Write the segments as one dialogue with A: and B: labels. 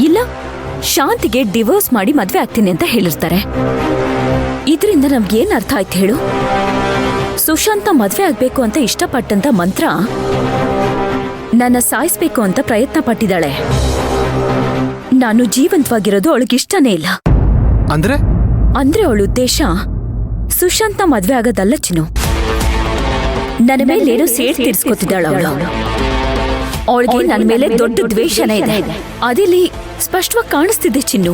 A: ಇಲ್ಲ ಶಾಂತಿಗೆ ಡಿವೋರ್ಸ್ ಮಾಡಿ ಮದ್ವೆ ಆಗ್ತೀನಿ ಅಂತ ಹೇಳಿರ್ತಾರೆ. ಇದರಿಂದ ನಮ್ಗೇನ್ ಅರ್ಥ ಆಯ್ತು ಹೇಳು? ಸುಶಾಂತ ಮದ್ವೆ ಆಗ್ಬೇಕು ಅಂತ ಇಷ್ಟಪಟ್ಟಂತ ಮಂತ್ರ ನನ್ನ ಸಾಯಿಸ್ಬೇಕು ಅಂತ ಪ್ರಯತ್ನ ಪಟ್ಟಿದ್ದಾಳೆ. ನಾನು ಜೀವಂತವಾಗಿರೋದು ಅವಳಿಗಿಷ್ಟನೇ ಇಲ್ಲ.
B: ಅಂದ್ರೆ
A: ಅವಳ ಉದ್ದೇಶ ಸುಶಾಂತ ಮದ್ವೆ ಆಗೋದಲ್ಲ ಚಿನ್ನು. ನನ್ನ ಮೇಲೆ ಏನೋ ಸೇಡ್ ತೀರ್ಸ್ಕೊತಿದ್ದಾಳ ಅವಳು. ಅವಳಿಗೆ ನನ್ನ ಮೇಲೆ ದೊಡ್ಡ ದ್ವೇಷನೇ ಇದೆ. ಅದಿಲ್ಲಿ ಸ್ಪಷ್ಟವಾಗಿ ಕಾಣಿಸ್ತಿದೆ ಚಿನ್ನು.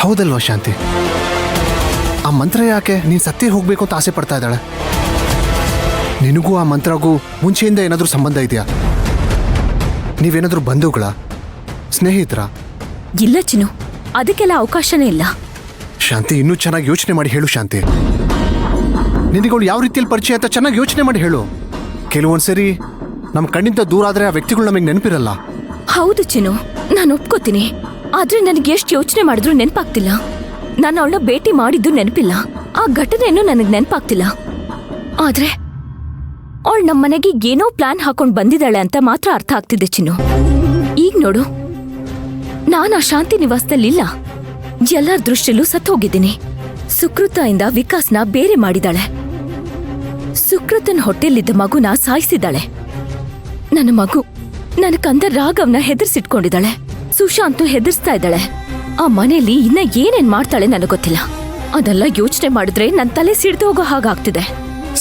B: ಹೌದಲ್ವಾ ಶಾಂತಿ? ಆ ಮಂತ್ರ ಯಾಕೆ ನೀನ್ ಸತ್ತೇ ಹೋಗ್ಬೇಕು ಅಂತ ಆಸೆ ಪಡ್ತಾ ಇದ್ದಾಳೆ? ನಿನಗೂ ಆ ಮಂತ್ರಗೂ ಮುಂಚೆಯಿಂದ ಏನಾದ್ರೂ ಸಂಬಂಧ ಇದೆಯಾ? ನೀವೇನಾದ್ರೂ ಬಂಧುಗಳ, ಸ್ನೇಹಿತರ?
A: ಇಲ್ಲ ಚಿನ್ನು, ಅದಕ್ಕೆಲ್ಲ ಅವಕಾಶನೇ ಇಲ್ಲ.
B: ಶಾಂತಿ, ಇನ್ನೂ ಚೆನ್ನಾಗಿ ಯೋಚನೆ ಮಾಡಿ ಹೇಳು ಶಾಂತಿ. ನಿನಗಳು ಯಾವ ರೀತಿಯಲ್ಲಿ ಪರಿಚಯ ಅಂತ ಚೆನ್ನಾಗಿ ಯೋಚನೆ ಮಾಡಿ ಹೇಳು. ಕೆಲವೊಂದ್ಸರಿ ನಮ್ಮ ಕಣ್ಣಿಂದ ದೂರ ಆದ್ರೆ ಆ ವ್ಯಕ್ತಿಗಳು ನಮಗೆ ನೆನಪಿರಲ್ಲ.
A: ಹೌದು ಚಿನ್ನು, ನಾನು ಒಪ್ಕೋತೀನಿ. ಆದ್ರೆ ನನಗೆ ಎಷ್ಟು ಯೋಚನೆ ಮಾಡಿದ್ರು ನೆನಪಾಗ್ತಿಲ್ಲ. ನಾನು ಅವಳನ್ನ ಭೇಟಿ ಮಾಡಿದ್ದು ನೆನಪಿಲ್ಲ. ಆ ಘಟನೆಯನ್ನು ನನಗೆ ನೆನಪಾಗ್ತಿಲ್ಲ. ಆದ್ರೆ ಅವಳು ನಮ್ಮನೆಗೆ ಏನೋ ಪ್ಲಾನ್ ಹಾಕೊಂಡು ಬಂದಿದ್ದಾಳೆ ಅಂತ ಮಾತ್ರ ಅರ್ಥ ಆಗ್ತಿದೆ ಚಿನ್ನು. ಈಗ ನೋಡು, ನಾನು ಆ ಶಾಂತಿ ನಿವಾಸದಲ್ಲಿಲ್ಲ. ಎಲ್ಲರ ದೃಷ್ಟಿಯಲ್ಲೂ ಸತ್ತೋಗಿದ್ದೀನಿ. ಸುಕೃತದಿಂದ ವಿಕಾಸ್ನ ಬೇರೆ ಮಾಡಿದಾಳೆ. ಸುಕೃತನ್ ಹೊಟ್ಟೆಲಿದ್ದ ಮಗುನ ಸಾಯಿಸಿದಾಳೆ. ನನ್ನ ಮಗು, ನನ್ನ ಕಂದ ರಾಘವ್ನ ಹೆದರ್ಸಿಟ್ಕೊಂಡಿದ್ದಾಳೆ. ಸುಶಾಂತು ಹೆದರ್ಸ್ತಾ ಇದ್ದಾಳೆ. ಆ ಮನೆಯಲ್ಲಿ ಇನ್ನ ಏನೇನ್ ಮಾಡ್ತಾಳೆ ನನಗೆ ಗೊತ್ತಿಲ್ಲ. ಅದೆಲ್ಲ ಯೋಚನೆ ಮಾಡಿದ್ರೆ ನನ್ನ ತಲೆ ಸಿಡ್ದು ಹೋಗೋ ಹಾಗಾಗ್ತಿದೆ.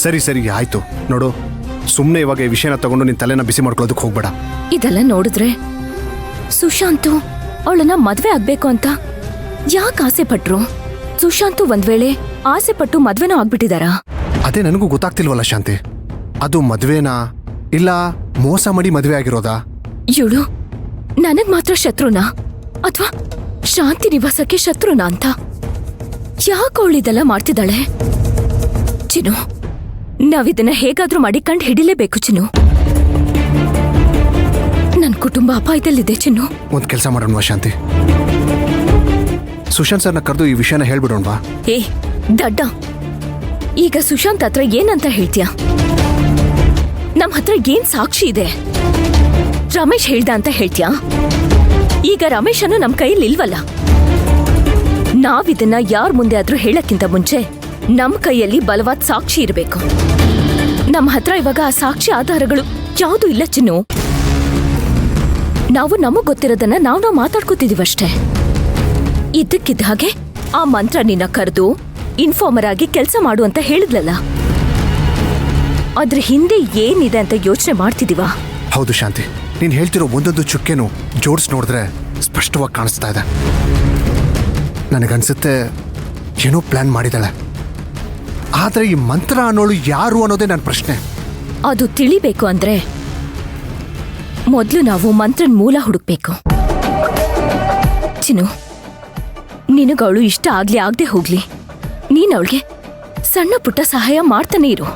B: ಸರಿ ಸರಿ ಆಯ್ತು. ನೋಡು, ಸುಮ್ಮನೆ ಇವಾಗ ಈ ವಿಷಯನ ತಗೊಂಡು ನಿನ್ ತಲೆನ ಬಿಸಿ ಮಾಡ್ಕೊಳ್ಳೋದಕ್ಕೆ ಹೋಗ್ಬೇಡ.
A: ಇದೆಲ್ಲ ನೋಡಿದ್ರೆ ಸುಶಾಂತು ಅವಳನ್ನ ಮದ್ವೆ ಆಗ್ಬೇಕು ಅಂತ ಯಾಕೆ ಆಸೆ ಪಟ್ರು? ಸುಶಾಂತು ಒಂದ್ ವೇಳೆ ಆಸೆ ಪಟ್ಟು ಮದ್ವೆನೂ ಆಗ್ಬಿಟ್ಟಿದಾರಾ?
B: ಅದೇ ನನಗೂ ಗೊತ್ತಾಗ್ತಿಲ್ವಲ್ಲ ಶಾಂತಿ. ಅದು ಮದ್ವೆನಾ ಇಲ್ಲ ಮೋಸ ಮಾಡಿ ಮದ್ವೆ ಆಗಿರೋದಾ?
A: ಇವಳು ನನಗ್ ಮಾತ್ರ ಶತ್ರುನಾ ಅಥವಾ ಶಾಂತಿ ನಿವಾಸಕ್ಕೆ ಶತ್ರುನಾ ಅಂತ? ಯಾಕೆ ಅವಳಿದೆಲ್ಲ ಮಾಡ್ತಿದ್ದಾಳೆ? ಚಿನ್ನು, ನಾವಿದನ್ನ ಹೇಗಾದ್ರೂ ಮಾಡಿ ಕಂಡು ಹಿಡಿಲೇಬೇಕು ಚಿನ್ನು. ನನ್ ಕುಟುಂಬ ಅಪಾಯದಲ್ಲಿದೆ ಚಿನ್ನು.
B: ಒಂದ್ ಕೆಲಸ ಮಾಡೋಣವಾ ಶಾಂತಿ, ಸುಶಾಂತ್ ಸರ್ನ ಕರೆದು ಈ ವಿಷಯನ ಹೇಳ್ಬಿಡೋಣವಾ?
A: ಏ ದಡ್ಡ, ಈಗ ಸುಶಾಂತ್ ಹತ್ರ ಏನಂತ ಹೇಳ್ತೀಯ? ನಮ್ ಹತ್ರ ಏನ್ ಸಾಕ್ಷಿ ಇದೆ? ರಮೇಶ್ ಹೇಳ್ದ ಅಂತ ಹೇಳ್ತೀಯಾ? ಈಗ ರಮೇಶನ್ನು ನಮ್ ಕೈಯಲ್ಲಿ ಇಲ್ವಲ್ಲ. ನಾವಿದನ್ನ ಯಾರ್ ಮುಂದೆ ಆದ್ರೂ ಹೇಳಕ್ಕಿಂತ ಮುಂಚೆ ನಮ್ ಕೈಯಲ್ಲಿ ಬಲವಾದ ಸಾಕ್ಷಿ ಇರಬೇಕು. ನಮ್ಮ ಹತ್ರ ಇವಾಗ ಆ ಸಾಕ್ಷಿ ಆಧಾರಗಳು ಯಾವುದು ಇಲ್ಲ ಚಿನ್ನು. ನಾವು ನಮಗ್ ಗೊತ್ತಿರೋದನ್ನ ನಾವು ಮಾತಾಡ್ಕೋತಿದೀವಷ್ಟೇ. ಇದ್ದಕ್ಕಿದ್ದ ಹಾಗೆ ಆ ಮಂತ್ರ ನಿನ್ನ ಕರೆದು ಇನ್ಫಾರ್ಮರ್ ಆಗಿ ಕೆಲಸ ಮಾಡು ಅಂತ ಹೇಳಿದ್ಲಲ್ಲ, ಅದ್ರ ಹಿಂದೆ ಏನಿದೆ ಅಂತ ಯೋಚನೆ ಮಾಡ್ತಿದೀವಾ?
B: ಹೌದು ಶಾಂತಿ, ನೀನ್ ಹೇಳ್ತಿರೋ ಒಂದೊಂದು ಚುಕ್ಕೆನು ಜೋಡಿಸ್ ನೋಡಿದ್ರೆ ಸ್ಪಷ್ಟವಾಗಿ ಕಾಣಿಸ್ತಾ ಇದೆ. ನನಗನ್ಸುತ್ತೆ ಏನೋ ಪ್ಲಾನ್ ಮಾಡಿದಾಳೆ. ಆದ್ರೆ ಈ ಮಂತ್ರ ಅನ್ನೋಳು ಯಾರು ಅನ್ನೋದೇ ನನ್ನ ಪ್ರಶ್ನೆ.
A: ಅದು ತಿಳಿಬೇಕು ಅಂದ್ರೆ ಮೊದ್ಲು ನಾವು ಮಂತ್ರನ್ ಮೂಲ ಹುಡುಕ್ಬೇಕು. ಚಿನ್ನು, ನಿನಗವಳು ಇಷ್ಟ ಆಗ್ಲಿ ಆಗದೆ ಹೋಗ್ಲಿ, ನೀನ್ ಅವಳಿಗೆ ಸಣ್ಣ ಪುಟ್ಟ ಸಹಾಯ ಮಾಡ್ತಾನೆ ಇರು.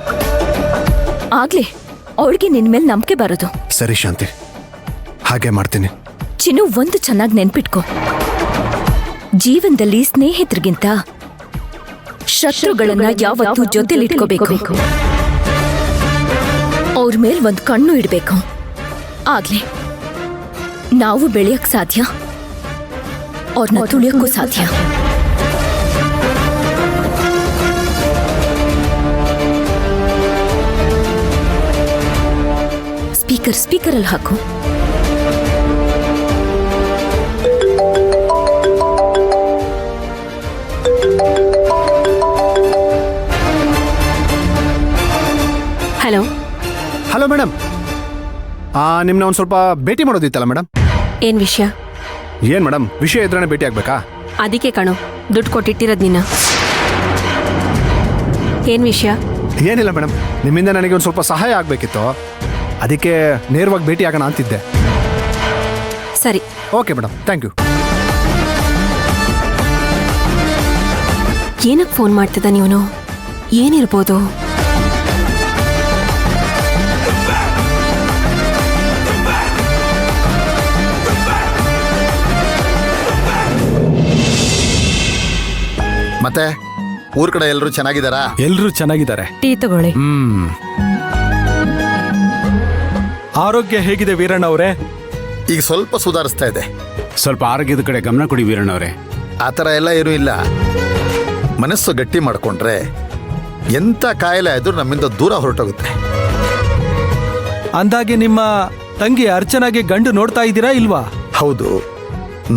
A: ಆಗ್ಲಿ ಅವಳಿಗೆ ನಿನ್ ಮೇಲೆ ನಂಬಿಕೆ ಬರೋದು.
B: ಸರಿ ಶಾಂತಿ, ಹಾಗೆ ಮಾಡ್ತೀನಿ.
A: ಚಿನ್ನು, ಒಂದು ಚೆನ್ನಾಗಿ ನೆನ್ಪಿಟ್ಕೋ, ಜೀವನದಲ್ಲಿ ಸ್ನೇಹಿತರಿಗಿಂತ ಶತ್ರುಗಳನ್ನ ಯಾವತ್ತೂ ಜೊತೆಲಿಟ್ಕೋಬೇಕು. ಅವ್ರ ಮೇಲ್ ಒಂದು ಕಣ್ಣು ಇಡ್ಬೇಕು. ಆಗ್ಲಿ ನಾವು ಬೆಳೆಯಕ್ ಸಾಧ್ಯ, ಅವ್ರನ್ನ ತುಳಿಯಕ್ಕೂ ಸಾಧ್ಯ. ಸ್ಪೀಕರಲ್ಲಿ ಹಾಕು.
C: ಹಲೋ
B: ಹಲೋ ಮೇಡಮ್, ನಿಮ್ನ ಒಂದು ಸ್ವಲ್ಪ ಭೇಟಿ ಮಾಡೋದಿತ್ತಲ್ಲ ಮೇಡಮ್.
C: ಏನ್ ವಿಷಯ?
B: ಏನ್ ಮೇಡಮ್, ವಿಷಯ ಇದ್ರೇ ಭೇಟಿ ಆಗ್ಬೇಕಾ?
C: ಅದಕ್ಕೆ ಕಣೋ ದುಡ್ಡು ಕೊಟ್ಟಿಟ್ಟಿರೋದ್ ನಿನ್ನ. ಏನ್ ವಿಷಯ?
B: ಏನಿಲ್ಲ ಮೇಡಮ್, ನಿಮ್ಮಿಂದ ನನಗೆ ಒಂದು ಸ್ವಲ್ಪ ಸಹಾಯ ಆಗಬೇಕಿತ್ತು. ಅದಕ್ಕೆ ನೇರವಾಗಿ ಭೇಟಿ ಆಗೋಣ ಅಂತಿದ್ದೆ.
C: ಸರಿ,
B: ಓಕೆ ಮೇಡಮ್, ಥ್ಯಾಂಕ್ ಯು.
C: ಏನಕ್ಕೆ ಫೋನ್ ಮಾಡ್ತಿದ್ದ ನೀವನು? ಏನಿರ್ಬೋದು?
D: ಮತ್ತೆ ಊರ್ ಕಡೆ ಎಲ್ಲರೂ ಚೆನ್ನಾಗಿದ್ದಾರಾ?
E: ಎಲ್ರೂ ಚೆನ್ನಾಗಿದ್ದಾರೆ.
C: ಟೀ ತಗೊಳ್ಳಿ.
E: ಆರೋಗ್ಯ ಹೇಗಿದೆ ವೀರಣ್ಣ ಅವರೇ?
D: ಈಗ ಸ್ವಲ್ಪ ಸುಧಾರಿಸ್ತಾ ಇದೆ.
E: ಸ್ವಲ್ಪ ಆರೋಗ್ಯದ ಕಡೆ ಗಮನ ಕೊಡಿ ವೀರಣ್ಣವ್ರೆ.
D: ಆ ಥರ ಎಲ್ಲ ಏನೂ ಇಲ್ಲ. ಮನಸ್ಸು ಗಟ್ಟಿ ಮಾಡ್ಕೊಂಡ್ರೆ ಎಂಥ ಕಾಯಿಲೆ ಆದ್ರೂ ನಮ್ಮಿಂದ ದೂರ ಹೊರಟೋಗುತ್ತೆ.
F: ಅಂದಾಗೆ ನಿಮ್ಮ ತಂಗಿ ಅರ್ಚನಾಗೆ ಗಂಡು ನೋಡ್ತಾ ಇದ್ದೀರಾ ಇಲ್ವಾ?
D: ಹೌದು,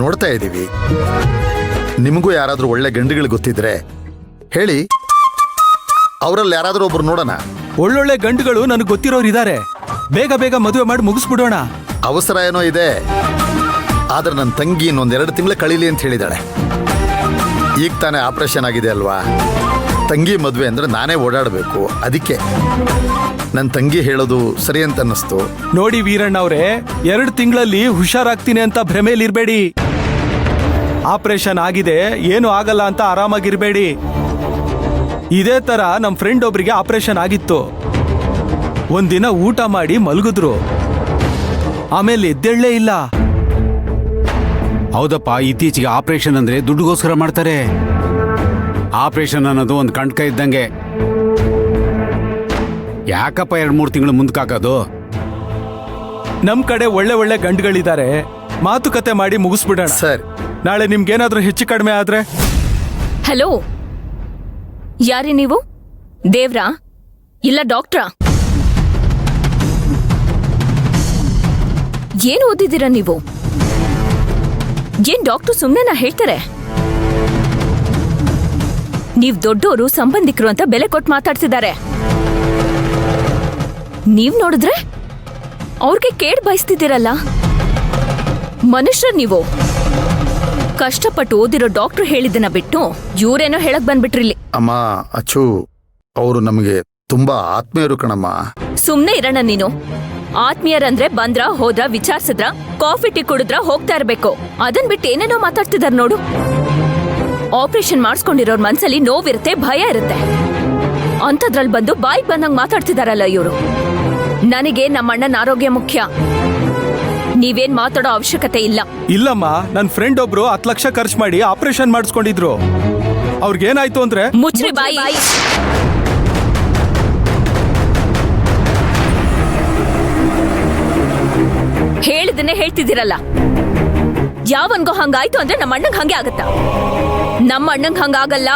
D: ನೋಡ್ತಾ ಇದ್ದೀವಿ. ನಿಮಗೂ ಯಾರಾದರೂ ಒಳ್ಳೆ ಗಂಡುಗಳು ಗೊತ್ತಿದ್ರೆ ಹೇಳಿ, ಅವರಲ್ಲಿ ಯಾರಾದರೂ ಒಬ್ರು ನೋಡೋಣ.
F: ಒಳ್ಳೊಳ್ಳೆ ಗಂಡುಗಳು ನನಗೆ ಗೊತ್ತಿರೋರು ಇದ್ದಾರೆ. ಬೇಗ ಬೇಗ ಮದುವೆ ಮಾಡಿ ಮುಗಿಸ್ಬಿಡೋಣ.
D: ಅವಸರ ಏನೋ ಇದೆ, ಆದ್ರೆ ನನ್ನ ತಂಗಿ ಇನ್ನೊಂದೆರಡು ತಿಂಗಳು ಕಳೀಲಿ ಅಂತ ಹೇಳಿದಾಳೆ. ಈಗ ತಾನೇ ಆಪರೇಷನ್ ಆಗಿದೆ ಅಲ್ವಾ, ತಂಗಿ ಮದುವೆ ಅಂದ್ರೆ ನಾನೇ ಓಡಾಡಬೇಕು. ಅದಕ್ಕೆ ನನ್ನ ತಂಗಿ ಹೇಳೋದು ಸರಿ ಅಂತ ಅನ್ನಿಸ್ತು.
F: ನೋಡಿ ವೀರಣ್ಣವ್ರೆ, 2 ತಿಂಗಳಲ್ಲಿ ಹುಷಾರಾಗ್ತೀನಿ ಅಂತ ಭ್ರಮೇಲಿರ್ಬೇಡಿ. ಆಪರೇಷನ್ ಆಗಿದೆ, ಏನು ಆಗಲ್ಲ ಅಂತ ಆರಾಮಾಗಿರ್ಬೇಡಿ. ಇದೇ ತರ ನಮ್ಮ ಫ್ರೆಂಡ್ ಒಬ್ರಿಗೆ ಆಪರೇಷನ್ ಆಗಿತ್ತು. ಒಂದಿನ ಊಟ ಮಾಡಿ ಮಲಗಿದ್ರು, ಆಮೇಲೆ ಎದ್ದೇಳಲೇ ಇಲ್ಲ.
E: ಹೌದಪ್ಪ, ಇತ್ತೀಚೆಗೆ ಆಪರೇಷನ್ ಅಂದ್ರೆ ದುಡ್ಡುಗೋಸ್ಕರ ಮಾಡ್ತಾರೆ. ಆಪರೇಷನ್ ಅನ್ನೋದು ಒಂದು ಕಂಟಕ ಇದ್ದಂಗೆ. ಯಾಕಪ್ಪ 2-3 ತಿಂಗಳು ಮುಂದಕ್ಕಾಗೋದು?
F: ನಮ್ ಕಡೆ ಒಳ್ಳೆ ಒಳ್ಳೆ ಗಂಡುಗಳಿದ್ದಾರೆ, ಮಾತುಕತೆ ಮಾಡಿ ಮುಗಿಸ್ಬಿಡೋಣ.
D: ಸರಿ,
F: ನಾಳೆ ನಿಮ್ಗೇನಾದ್ರೂ ಹೆಚ್ಚು ಕಡಿಮೆ ಆದ್ರೆ?
A: ಹಲೋ, ಯಾರಿ ನೀವು? ದೇವ್ರಾ ಇಲ್ಲ ಡಾಕ್ಟ್ರಾ? ಏನು ಓದಿದ್ದೀರಾ ನೀವು? ಏನ್ ಡಾಕ್ಟ್ರು ಸುಮ್ಮನೆ ಹೇಳ್ತಾರೆ? ನೀವ್ ದೊಡ್ಡೋರು, ಸಂಬಂಧಿಕರು ಅಂತ ಬೆಲೆ ಕೊಟ್ಟು ಮಾತಾಡ್ತಿದ್ದಾರೆ. ನೀವ್ ನೋಡಿದ್ರೆ ಅವ್ರಿಗೆ ಕೇಡ್ ಬಯಸ್ತಿದ್ದೀರಲ್ಲ. ಮನುಷ್ಯರು ನೀವು. ಕಷ್ಟಪಟ್ಟು ಓದಿರೋ ಡಾಕ್ಟ್ರು ಹೇಳಿದ್ದನ್ನ ಬಿಟ್ಟು ಇವ್ರೇನೋ ಹೇಳಕ್ ಬಂದ್ಬಿಟ್ರಿಲ್ಲಿ.
D: ಅಮ್ಮ ಅಚ್ಚು, ಅವರು ನಮಗೆ ತುಂಬಾ ಆತ್ಮೀಯರು ಕಣಮ್ಮ.
A: ಸುಮ್ನೆ ಇರೋಣ ನೀನು. ಆತ್ಮೀಯರಂದ್ರೆ ಬಂದ್ರ ಹೋದ್ರ ವಿಚಾರಿಸಿದ್ರ ಕಾಫಿ ಟೀ ಕುಡಿದ್ರ ಹೋಗ್ತಾ ಇರ್ಬೇಕು. ಅದನ್ ಬಿಟ್ಟು ಏನೇನೋ ಮಾತಾಡ್ತಿದಾರ ನೋಡು. ಆಪರೇಷನ್ ಮಾಡಿಸ್ಕೊಂಡಿರೋರ್ ಮನ್ಸಲ್ಲಿ ನೋವಿರುತ್ತೆ, ಭಯ ಇರುತ್ತೆ. ಅಂತದ್ರಲ್ಲಿ ಬಂದು ಬಾಯಿಗೆ ಬಂದಂಗ್ ಮಾತಾಡ್ತಿದಾರಲ್ಲ ಇವರು. ನನಗೆ ನಮ್ಮ ಅಣ್ಣನ ಆರೋಗ್ಯ ಮುಖ್ಯ. ನೀವೇನ್ ಮಾತಾಡೋ ಅವಶ್ಯಕತೆ ಇಲ್ಲ.
F: ಇಲ್ಲಮ್ಮ, ನನ್ನ ಫ್ರೆಂಡ್ ಒಬ್ರು 10 ಲಕ್ಷ ಖರ್ಚು ಮಾಡಿ ಆಪರೇಷನ್ ಮಾಡಿಸ್ಕೊಂಡಿದ್ರು. ಅವ್ರಿಗೇನಾಯ್ತು ಅಂದ್ರೆ
A: ಮುಚ್ಚ್ರಿ ಬಾಯಿ. ಹೇಳಿದನ್ನೇ ಹೇಳ್ತಿದ್ದೀರಲ್ಲ. ಯಾವನ್ಗೋ ಹಂಗಾಯ್ತು ಅಂದ್ರೆ ನಮ್ಮ ಅಣ್ಣಂಗ್ ಹಂಗೆ ಆಗತ್ತ. ನಮ್ಮ ಅಣ್ಣಂಗ್ ಹಂಗಾಗಲ್ಲ.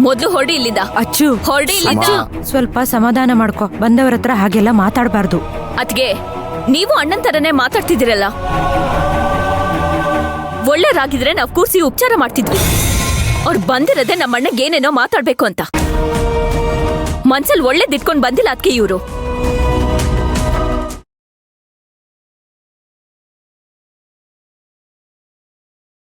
A: ಮೊದ್ಲು ಹೊರಡಿ ಇಲ್ಲಿಂದ.
G: ಅಚ್ಚು,
A: ಹೊರಡಿ ಇಲ್ಲಿಂದ.
G: ಸ್ವಲ್ಪ ಸಮಾಧಾನ ಮಾಡ್ಕೊ. ಬಂದವರ ಹತ್ರ ಹಾಗೆಲ್ಲ ಮಾತಾಡಬಾರ್ದು.
A: ಅದ್ಗೆ ನೀವು ಅಣ್ಣನ್ ತರನೇ ಮಾತಾಡ್ತಿದ್ದೀರಲ್ಲ. ಒಳ್ಳೆರಾಗಿದ್ರೆ ನಾವ್ ಕೂರ್ಸಿ ಉಪಚಾರ ಮಾಡ್ತಿದ್ವಿ. ಅವ್ರು ಬಂದಿರದೆ ನಮ್ಮ ಅಣ್ಣಗೆ ಏನೇನೋ ಮಾತಾಡ್ಬೇಕು ಅಂತ. ಮನ್ಸಲ್ಲಿ ಒಳ್ಳೇದಿಟ್ಕೊಂಡ್ ಬಂದಿಲ್ಲ ಅದಕ್ಕೆ ಇವ್ರು.